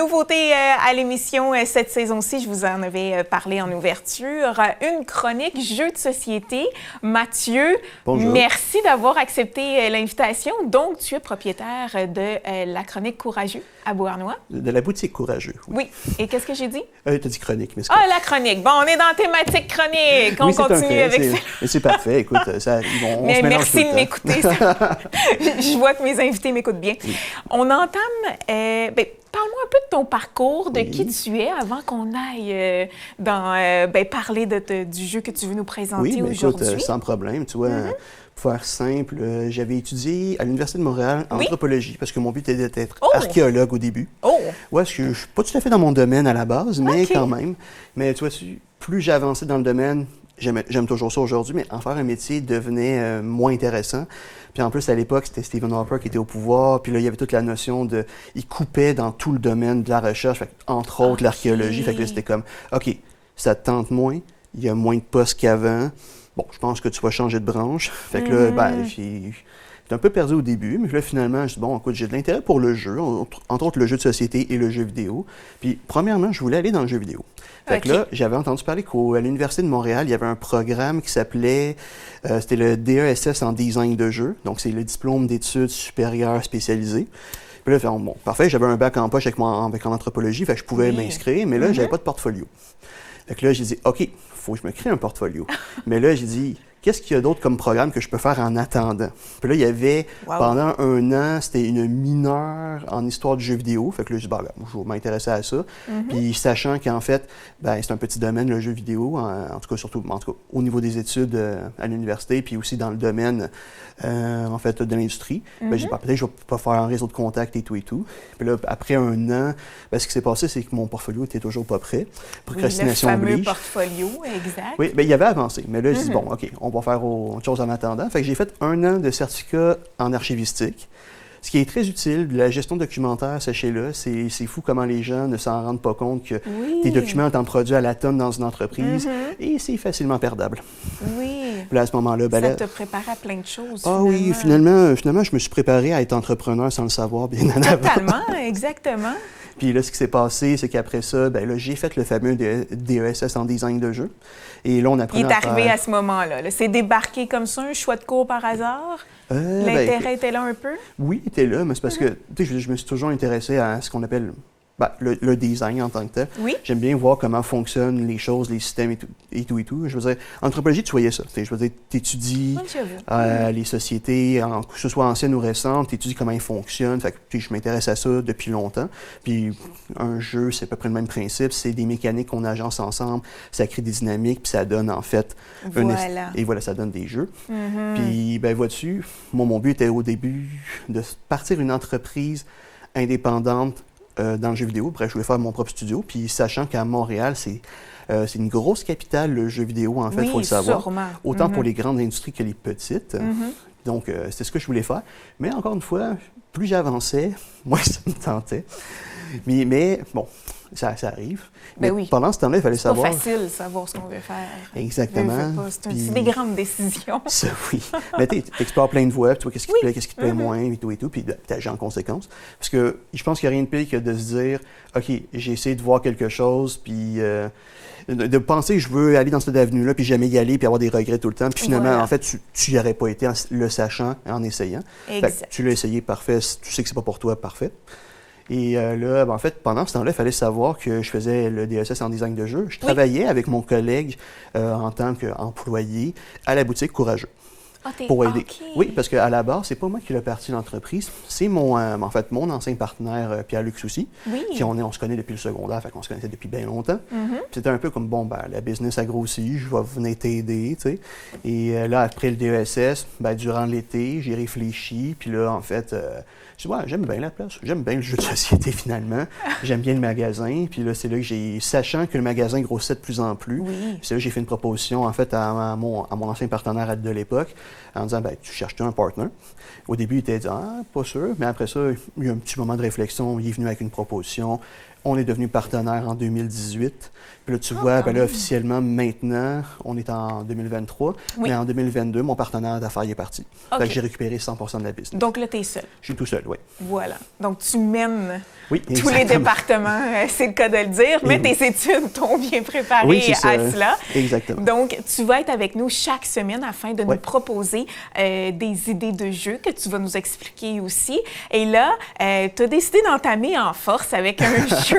Nouveauté à l'émission cette saison-ci, je vous en avais parlé en ouverture, une chronique jeux de société. Mathieu, bonjour. Merci d'avoir accepté l'invitation. Donc, tu es propriétaire de la chronique Courageux à Beauharnois. De la boutique Courageux. Oui. Et qu'est-ce que j'ai dit? Tu as dit chronique. Mais la chronique. Bon, on est dans la thématique chronique. On continue avec ça. C'est parfait. Écoute, ça arrive. On se mélange merci tout le de temps. m'écouter. Je vois que mes invités m'écoutent bien. Oui. On entame... parle-moi un peu de ton parcours, de qui tu es, avant qu'on aille parler du jeu que tu veux nous présenter aujourd'hui. Écoute, sans problème. Tu vois, pour faire simple, j'avais étudié à l'Université de Montréal en anthropologie, parce que mon but était d'être archéologue au début. Ouais, je ne suis pas tout à fait dans mon domaine à la base, mais quand même. Mais tu vois, plus j'avançais dans le domaine, j'aime toujours ça aujourd'hui, mais en faire un métier devenait moins intéressant. Puis en plus, à l'époque, c'était Stephen Harper qui était au pouvoir. Puis là, il y avait toute la notion de... Il coupait dans tout le domaine de la recherche, entre autres l'archéologie. Fait que là, c'était comme, OK, ça te tente moins, il y a moins de postes qu'avant. Bon, je pense que tu vas changer de branche. Fait que là, j'étais un peu perdu au début, mais là, finalement, je dis, bon, écoute, j'ai de l'intérêt pour le jeu, entre autres le jeu de société et le jeu vidéo. Puis, premièrement, je voulais aller dans le jeu vidéo. Fait que là, j'avais entendu parler qu'à l'Université de Montréal, il y avait un programme qui s'appelait, c'était le DESS en design de jeu. Donc, c'est le diplôme d'études supérieures spécialisées. Puis là, bon, parfait, j'avais un bac en poche avec en anthropologie, fait que je pouvais m'inscrire, mais là, j'avais pas de portfolio. Fait que là, j'ai dit, OK, il faut que je me crée un portfolio. Mais là, j'ai dit, qu'est-ce qu'il y a d'autre comme programme que je peux faire en attendant? Puis là, il y avait, pendant un an, c'était une mineure en histoire du jeu vidéo. Fait que là, je dis, je vais m'intéresser à ça. Puis sachant qu'en fait, c'est un petit domaine, le jeu vidéo, en tout cas, au niveau des études à l'université, puis aussi dans le domaine, en fait, de l'industrie. J'ai dit, peut-être que je vais pas faire un réseau de contacts et tout et tout. Puis là, après un an, ce qui s'est passé, c'est que mon portfolio était toujours pas prêt. Procrastination oblige. Le fameux portfolio, exact. Oui, il avait avancé. Mais là, je dis, bon, OK, on va faire autre chose en attendant. Fait que j'ai fait un an de certificat en archivistique. Ce qui est très utile, la gestion documentaire, sachez-le, c'est fou comment les gens ne s'en rendent pas compte que tes documents étant produits à la tonne dans une entreprise et c'est facilement perdable. Oui. Puis là, à ce moment-là, ça te prépare à plein de choses. Oui, finalement, je me suis préparé à être entrepreneur sans le savoir bien en avant. Totalement, exactement. Puis là, ce qui s'est passé, c'est qu'après ça, j'ai fait le fameux DESS en design de jeu. Et là, on apprenait Il est arrivé à ce moment-là. C'est débarqué comme ça, un choix de cours par hasard? L'intérêt était là un peu? Oui, il était là, mais c'est parce que je me suis toujours intéressé à ce qu'on appelle le design en tant que tel. Oui. J'aime bien voir comment fonctionnent les choses, les systèmes et tout. Je veux dire, en anthropologie, tu voyais ça. Je veux dire, tu étudies les sociétés, que ce soit anciennes ou récentes, tu étudies comment ils fonctionnent. Fait que, je m'intéresse à ça depuis longtemps. Puis un jeu, c'est à peu près le même principe. C'est des mécaniques qu'on agence ensemble, ça crée des dynamiques, puis ça donne en fait... Et voilà, ça donne des jeux. Puis, vois-tu, mon but était au début de partir une entreprise indépendante dans le jeu vidéo. Bref, je voulais faire mon propre studio. Puis, sachant qu'à Montréal, c'est une grosse capitale, le jeu vidéo, en fait, il faut le savoir. Sûrement. Autant pour les grandes industries que les petites. Donc, c'est ce que je voulais faire. Mais encore une fois, plus j'avançais, moins ça me tentait. Mais bon, ça arrive. Mais pendant ce temps-là, il fallait savoir... C'est pas facile de savoir ce qu'on veut faire. Exactement. C'est des grandes décisions. Ça, oui. Mais tu explores plein de voies, tu vois qu'est-ce qui te plaît, qu'est-ce qui te plaît moins, et tout, puis tu agis en conséquence. Parce que je pense qu'il n'y a rien de pire que de se dire, OK, j'ai essayé de voir quelque chose, puis de penser que je veux aller dans cette avenue-là, puis jamais y aller, puis avoir des regrets tout le temps. Puis finalement, en fait, tu n'y aurais pas été en le sachant, en essayant. Exact. Tu l'as essayé, parfait. Tu sais que c'est pas pour toi, parfait. Et là, en fait, pendant ce temps-là, il fallait savoir que je faisais le DESS en design de jeu. Je travaillais avec mon collègue en tant qu'employé à la boutique Courageux. Pour aider. Oui, parce qu'à la base, c'est pas moi qui l'ai parti l'entreprise, c'est mon ancien partenaire Pierre-Luc Soucy, qui on se connaît depuis le secondaire, fait qu'on se connaissait depuis bien longtemps. C'était un peu comme, la business a grossi, je vais venir t'aider, tu sais. Et là, après le DESS, durant l'été, j'ai réfléchi, puis là, en fait, je dis, j'aime bien la place, j'aime bien le jeu de société finalement, j'aime bien le magasin, puis là, c'est là que sachant que le magasin grossissait de plus en plus, c'est là que j'ai fait une proposition, en fait, à mon ancien partenaire de l'époque, en disant, tu cherches-tu un partner? Au début, il était dit, pas sûr, mais après ça, il y a eu un petit moment de réflexion, il est venu avec une proposition, On est devenu partenaire en 2018. Puis là, tu vois, là, officiellement, maintenant, on est en 2023. Oui. Mais en 2022, mon partenaire d'affaires est parti. Fait que j'ai récupéré 100% de la business. Donc là, tu es seul. Je suis tout seul, oui. Voilà. Donc, tu mènes tous exactement. les départements, c'est le cas de le dire, mais tes études t'ont bien préparé à cela. Exactement. Donc, tu vas être avec nous chaque semaine afin de nous proposer des idées de jeux que tu vas nous expliquer aussi. Et là, tu as décidé d'entamer en force avec un jeu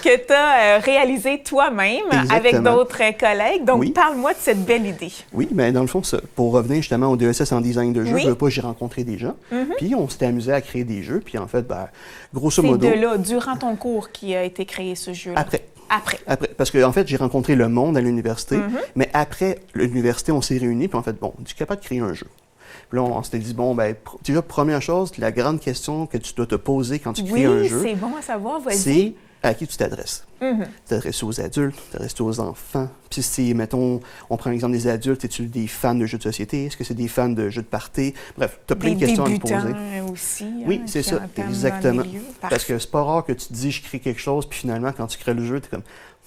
que tu as réalisé toi-même avec d'autres collègues. Donc, parle-moi de cette belle idée. Oui, bien, dans le fond, pour revenir justement au DESS en design de jeu, je veux pas, j'ai rencontré des gens, puis on s'était amusé à créer des jeux, puis en fait, grosso modo... C'est de là, durant ton cours, qui a été créé ce jeu-là? Après. Parce que, en fait, j'ai rencontré le monde à l'université, mais après l'université, on s'est réunis, puis en fait, je suis capable de créer un jeu. Puis là, on s'était dit, déjà, première chose, la grande question que tu dois te poser quand tu crées un jeu... Oui, c'est bon à savoir, vas-y. C'est à qui tu t'adresses. Tu t'adresses aux adultes, tu t'adresses aux enfants. Puis si, mettons, on prend l'exemple des adultes, es-tu des fans de jeux de société? Est-ce que c'est des fans de jeux de party? Bref, tu as plein de questions à te poser. Aussi. Oui, c'est ça, exactement. Parce que c'est pas rare que tu te dis, je crée quelque chose, puis finalement, quand tu crées le jeu, tu es comme...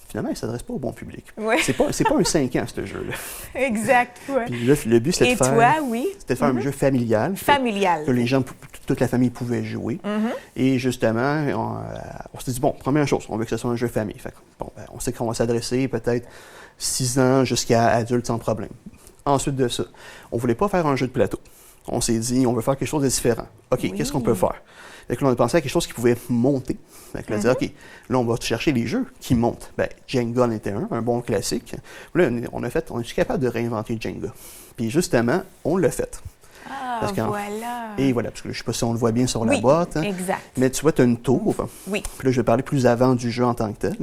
Finalement, il ne s'adresse pas au bon public. Ouais. C'est pas un 5 ans, ce jeu-là. Exact, oui. Puis là, le but, c'était de faire un jeu familial. Familial. Que les gens, toute la famille pouvait jouer. Et justement, on s'est dit, première chose, on veut que ce soit un jeu famille. Fait que, on sait qu'on va s'adresser peut-être 6 ans jusqu'à adultes sans problème. Ensuite de ça, on ne voulait pas faire un jeu de plateau. On s'est dit, on veut faire quelque chose de différent. OK, qu'est-ce qu'on peut faire? Fait que là, on a pensé à quelque chose qui pouvait monter. Fait que là, on a dit, OK, là, on va chercher les jeux qui montent. Jenga en était un bon classique. Là, on est capable de réinventer Jenga. Puis justement, on l'a fait. Voilà. Et voilà, parce que je ne sais pas si on le voit bien sur la boîte. Exact. Mais tu vois, tu as une tour. Oui. Puis là, je vais parler plus avant du jeu en tant que tel.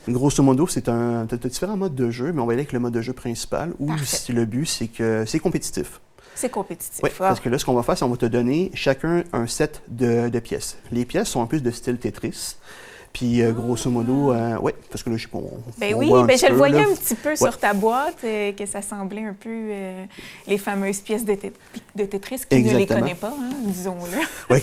Grosso modo, tu as différents modes de jeu, mais on va aller avec le mode de jeu principal, où le but, c'est que c'est compétitif. C'est compétitif. Oui, parce que là, ce qu'on va faire, c'est qu'on va te donner chacun un set de pièces. Les pièces sont un peu de style Tetris. Puis, grosso modo, oui, parce que là, je sais pas. Je le voyais un petit peu sur ta boîte, que ça semblait un peu les fameuses pièces de Tetris qui ne les connaît pas, disons-le. Oui,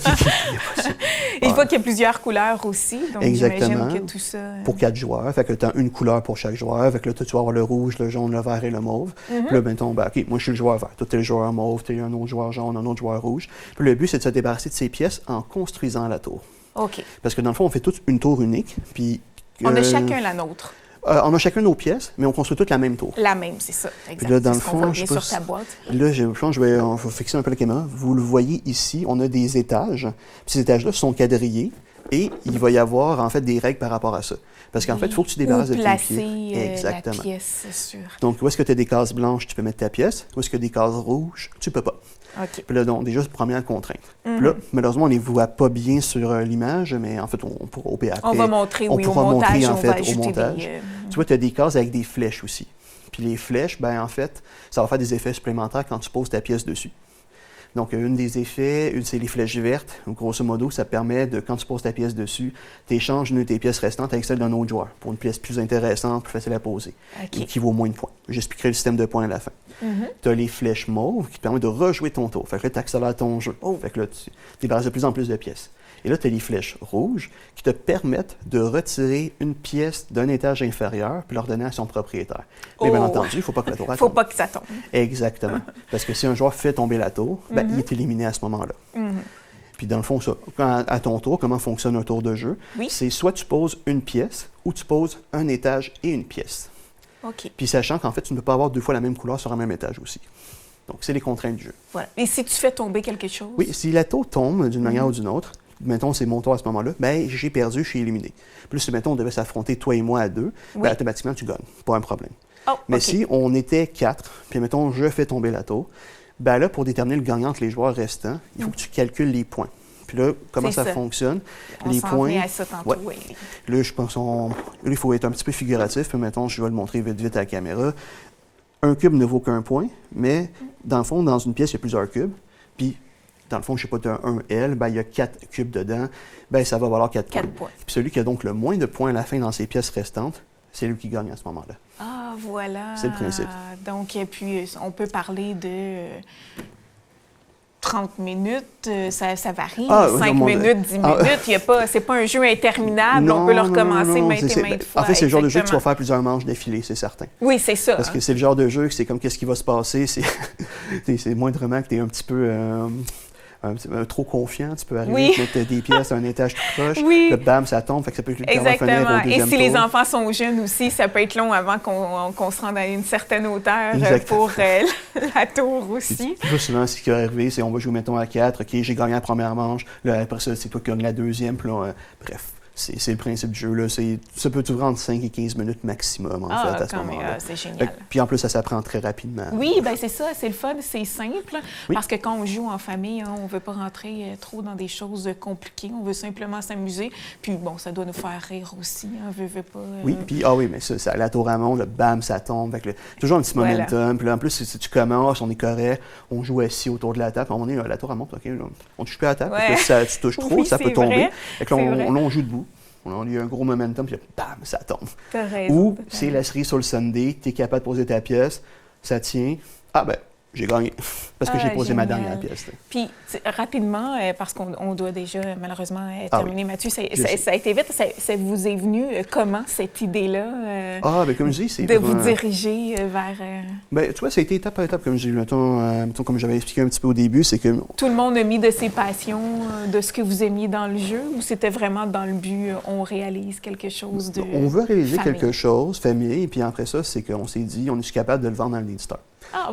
Il faut qu'il y ait plusieurs couleurs aussi, donc j'imagine que tout ça... Pour 4 joueurs, fait que tu as une couleur pour chaque joueur, fait que là, tu vas avoir le rouge, le jaune, le vert et le mauve. Puis là, mettons, OK, moi, je suis le joueur vert, toi, tu es le joueur mauve, tu es un autre joueur jaune, un autre joueur rouge. Puis le but, c'est de se débarrasser de ces pièces en construisant la tour. OK. Parce que dans le fond, on fait toute une tour unique, puis... On a chacun la nôtre. On a chacun nos pièces, mais on construit toutes la même tour. La même, c'est ça, exact. Puis là, dans le fond, je sur ta boîte. Là, je pense que on va fixer un peu la caméra. Vous le voyez ici, on a des étages. Puis ces étages-là sont quadrillés et il va y avoir, en fait, des règles par rapport à ça. Parce qu'en fait, il faut que tu débarrasses de tes pieds. Exactement. La pièce, c'est sûr. Donc, où est-ce que tu as des cases blanches, tu peux mettre ta pièce. Où est-ce que tu as des cases rouges, tu peux pas. OK. Puis là, donc, déjà, c'est première contrainte. Puis là, malheureusement, on ne les voit pas bien sur l'image, mais en fait, on pourra on va montrer, au montage, on va ajouter au montage. Tu vois, tu as des cases avec des flèches aussi. Puis les flèches, en fait, ça va faire des effets supplémentaires quand tu poses ta pièce dessus. Donc, un des effets, c'est les flèches vertes. Grosso modo, ça permet de, quand tu poses ta pièce dessus, tu échanges une de tes pièces restantes avec celle d'un autre joueur pour une pièce plus intéressante, plus facile à poser, et qui vaut moins de points. J'expliquerai le système de points à la fin. Tu as les flèches mauves qui te permettent de rejouer ton tour. Fait que là, tu accélères ton jeu. Fait que là, tu débarrasses de plus en plus de pièces. Et là, tu as les flèches rouges qui te permettent de retirer une pièce d'un étage inférieur puis leur donner à son propriétaire. Mais bien entendu, il ne faut pas que la tour tombe. Il ne faut pas que ça tombe. Exactement. Parce que si un joueur fait tomber la tour, il est éliminé à ce moment-là. Puis dans le fond, ça, à ton tour, comment fonctionne un tour de jeu? C'est soit tu poses une pièce ou tu poses un étage et une pièce. OK. Puis sachant qu'en fait, tu ne peux pas avoir 2 fois la même couleur sur un même étage aussi. Donc, c'est les contraintes du jeu. Voilà. Et si tu fais tomber quelque chose? Oui, si la tour tombe d'une manière ou d'une autre, mettons, c'est mon tour à ce moment-là, j'ai perdu, je suis éliminé. Plus, si, mettons, on devait s'affronter, toi et moi, à 2, automatiquement, tu gagnes. Pas un problème. Mais si on était 4, puis, mettons, je fais tomber la tour, là, pour déterminer le gagnant entre les joueurs restants, il faut que tu calcules les points. Puis là, comment ça fonctionne? Les points. À ça tantôt, Là, je pense il faut être un petit peu figuratif. Puis, mettons, je vais le montrer vite à la caméra. Un cube ne vaut qu'un point, mais dans le fond, dans une pièce, il y a plusieurs cubes. Puis, dans le fond, je ne sais pas, tu as un L, il y a 4 cubes dedans, ça va valoir 4 points. Puis celui qui a donc le moins de points à la fin dans ses pièces restantes, c'est lui qui gagne à ce moment-là. Ah, voilà. C'est le principe. Donc, et puis, on peut parler de 30 minutes, ça varie. 5 minutes, 10 minutes. C'est pas un jeu interminable. Non, on peut le recommencer maintes et maintes fois. En fait, c'est le genre de jeu que tu vas faire plusieurs manches d'affilée, c'est certain. Oui, c'est ça. Parce que c'est le genre de jeu que c'est comme qu'est-ce qui va se passer. C'est moindrement que tu es un petit peu... trop confiant, tu peux arriver, mettre des pièces à un étage tout proche, le bam, ça tombe, fait que ça peut finir au deuxième tour. Et si les enfants sont jeunes aussi, ça peut être long avant qu'on se rende à une certaine hauteur pour la tour aussi. Souvent, ce qui va arriver, c'est on va jouer, mettons, à 4, OK, j'ai gagné la première manche, là, après ça, c'est toi qui gagnes la deuxième, puis là, bref. C'est le principe du jeu, là. Ça peut durer entre 5 et 15 minutes maximum, en fait, à ce moment-là. C'est génial. Puis en plus, ça s'apprend très rapidement. Oui, bien c'est ça, c'est le fun, c'est simple. Parce que quand on joue en famille, on ne veut pas rentrer trop dans des choses compliquées. On veut simplement s'amuser. Puis bon, ça doit nous faire rire aussi. On veut pas... Oui, puis mais ça, la tour à monde, le bam, ça tombe. Fait que toujours un petit momentum. Puis là, en plus, si tu commences, on est correct, on joue assis autour de la table. On est la tour à monde, OK, là, on ne touche plus à la table. Parce que tu touches trop, ça peut tomber. Fait que là, on joue debout. On a eu un gros momentum, puis bam, ça tombe. T'as raison. Ou c'est la cerise sur le sundae, tu es capable de poser ta pièce, ça tient. Ah ben, j'ai gagné, parce que j'ai posé ma dernière pièce. Puis, rapidement, parce qu'on doit déjà, malheureusement, terminer, Mathieu, ça a été vite. Ça vous est venu comment, cette idée-là? Comme je dis, c'est... De vous diriger vers... tu vois, ça a été étape par étape, comme je dis. Mettons, comme j'avais expliqué un petit peu au début, c'est que... Tout le monde a mis de ses passions, de ce que vous aimiez dans le jeu, ou c'était vraiment dans le but, on réalise quelque chose de... On veut réaliser quelque chose, famille, et puis après ça, c'est qu'on s'est dit, on est capable de le vendre dans le Lead Star.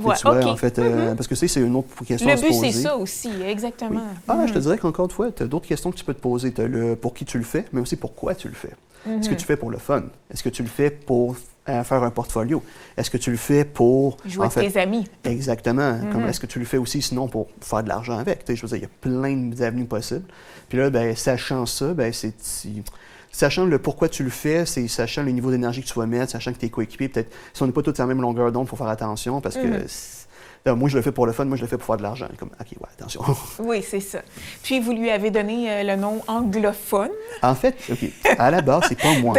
Voilà, OK. En fait, parce que c'est une autre question à se poser. Le but, c'est ça aussi, exactement. Oui. Je te dirais qu'encore une fois, tu as d'autres questions que tu peux te poser. Tu as le pour qui tu le fais, mais aussi pourquoi tu le fais. Est-ce que tu le fais pour le fun? Est-ce que tu le fais pour faire un portfolio? Est-ce que tu le fais pour... Jouer avec tes amis. Exactement. Est-ce que tu le fais aussi, sinon, pour faire de l'argent avec? Je veux dire, il y a plein d'avenues possibles. Puis là, sachant ça, sachant le pourquoi tu le fais, c'est sachant le niveau d'énergie que tu vas mettre, sachant que tu es coéquipé, peut-être, si on n'est pas tous à la même longueur d'onde, il faut faire attention, parce que moi, je le fais pour le fun, moi, je le fais pour faire de l'argent. Comme, OK, ouais, attention. Oui, c'est ça. Puis, vous lui avez donné le nom anglophone. En fait, OK, à la base, c'est pas moi.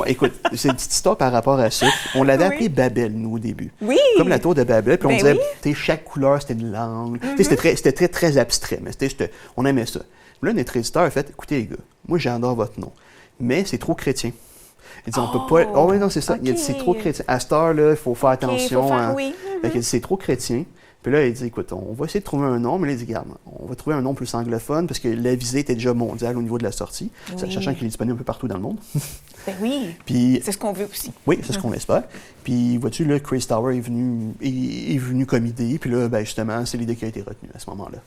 Écoute, c'est une petite histoire par rapport à ça. On l'avait appelé Babel, nous, au début. Oui! Comme la tour de Babel. Puis on disait, chaque couleur, c'était une langue. C'était très, très abstrait, mais on aimait ça. Là, notre éditeur a fait, écoutez, les gars, moi, j'adore votre nom, mais c'est trop chrétien. Il dit, on peut pas... Oh oui, non, c'est ça. Okay. Il a dit, c'est trop chrétien. À cette heure-là, il faut faire attention. Il a dit, c'est trop chrétien. Puis là, il dit, écoute, on va essayer de trouver un nom, mais là, il dit, regarde, on va trouver un nom plus anglophone, parce que la visée était déjà mondiale au niveau de la sortie, sachant qu'il est disponible un peu partout dans le monde. Ben oui, puis, c'est ce qu'on veut aussi. Oui, c'est ce qu'on espère. Puis, vois-tu, là, Chris Tower est venu comme idée, puis là, justement, c'est l'idée qui a été retenue à ce moment-là.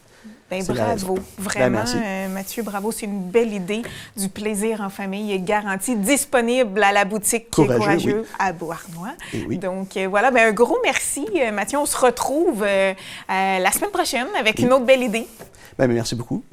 Bien, bravo. Vraiment, Mathieu, bravo. C'est une belle idée. Du plaisir en famille est garanti. Disponible à la boutique Courageux à Beauharnois. Oui. Donc, voilà. Bien, un gros merci, Mathieu. On se retrouve la semaine prochaine avec une autre belle idée. Bien, merci beaucoup.